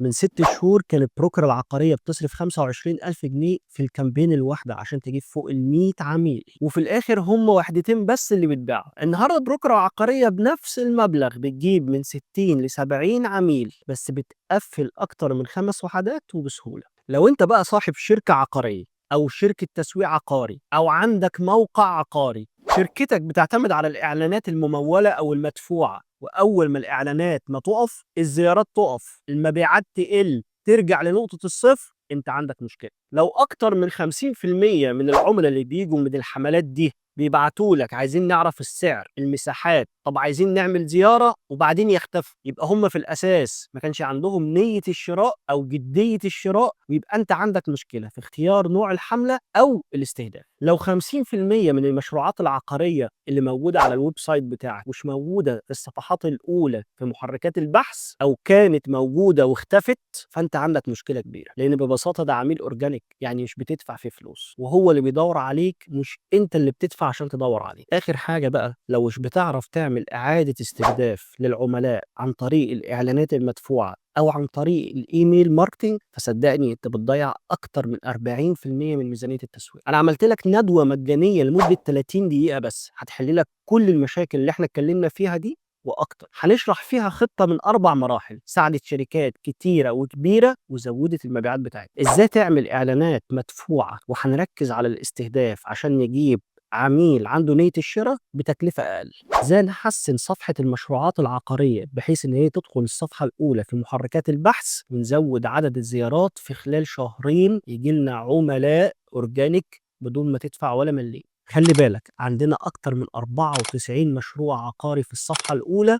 من 6 شهور كانت بروكر العقارية بتصرف 25,000 جنيه في الكامبين الواحدة عشان تجيب فوق ال100 عميل، وفي الآخر هم وحدتين بس اللي بيتباعوا. النهارده بروكر العقارية بنفس المبلغ بتجيب من 60 ل70 عميل، بس بتقفل أكتر من 5 وحدات وبسهولة. لو أنت بقى صاحب شركة عقارية أو شركة تسويق عقاري أو عندك موقع عقاري، شركتك بتعتمد على الإعلانات الممولة أو المدفوعة، وأول ما الإعلانات ما تقف الزيارات تقف، المبيعات تقل، ترجع لنقطة الصفر، أنت عندك مشكلة. لو أكتر من 50% من العملاء اللي بيجوا من الحملات دي بيبعتوا لك عايزين نعرف السعر، المساحات، طب عايزين نعمل زيارة وبعدين يختفوا، يبقى هم في الأساس ما كانش عندهم نية الشراء أو جدية الشراء، ويبقى أنت عندك مشكلة في اختيار نوع الحملة أو الاستهداف. لو 50% من المشروعات العقارية اللي موجودة على الويب سايت بتاعك مش موجودة في الصفحات الأولى في محركات البحث، أو كانت موجودة واختفت، فأنت عندك مشكلة كبيرة، لأن ببساطة ده عميل أورجانيك، يعني مش بتدفع فيه فلوس، وهو اللي بيدور عليك مش أنت اللي بتدفع عشان تدور عليه. آخر حاجة بقى، لو مش بتعرف تعمل إعادة استهداف للعملاء عن طريق الإعلانات المدفوعة أو عن طريق الإيميل ماركتينج، فصدقني أنت بتضيع أكتر من 40% من ميزانية التسويق. أنا عملت لك ندوة مجانية لمدة 30 دقيقة بس هتحل لك كل المشاكل اللي احنا اتكلمنا فيها دي واكتر. هنشرح فيها خطه من 4 مراحل ساعدت شركات كتيره وكبيره وزودت المبيعات بتاعتها. ازاي تعمل اعلانات مدفوعه وهنركز على الاستهداف عشان نجيب عميل عنده نية الشراء بتكلفة أقل. ازاي نحسن صفحة المشروعات العقارية بحيث ان هي تدخل الصفحة الأولى في محركات البحث، ونزود عدد الزيارات في خلال شهرين يجي لنا عملاء أورجانيك بدون ما تدفع ولا مليم. خلي بالك عندنا أكتر من 94 مشروع عقاري في الصفحة الأولى،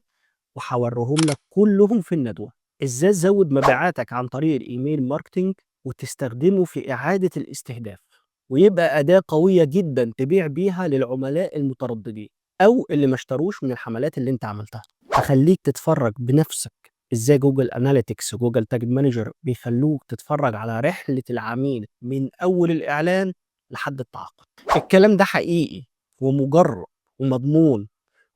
وهوريهم لك كلهم في الندوة. إزاي تزود مبيعاتك عن طريق الإيميل ماركتينج وتستخدمه في إعادة الاستهداف، ويبقى أداة قوية جدا تبيع بيها للعملاء المترددين أو اللي ما اشتروش من الحملات اللي أنت عملتها. أخليك تتفرج بنفسك إزاي جوجل أناليتكس وجوجل تاج مانجر بيخلوك تتفرج على رحلة العميل من أول الإعلان لحد التعاقد. الكلام ده حقيقي ومجرب ومضمون،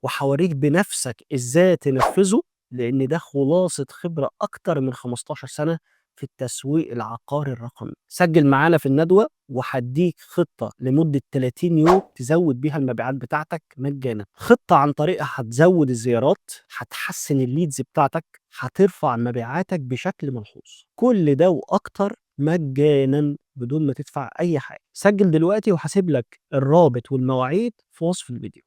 وحواريك بنفسك ازاي تنفذه، لان ده خلاصة خبرة اكتر من 15 سنة في التسويق العقاري الرقمي. سجل معانا في الندوة وهديك خطة لمدة 30 يوم تزود بيها المبيعات بتاعتك مجانا. خطة عن طريقها هتزود الزيارات، هتحسن الليدز بتاعتك، هترفع مبيعاتك بشكل ملحوظ. كل ده واكتر مجانا بدون ما تدفع اي حاجة. سجل دلوقتي وهسيب لك الرابط والمواعيد في وصف الفيديو.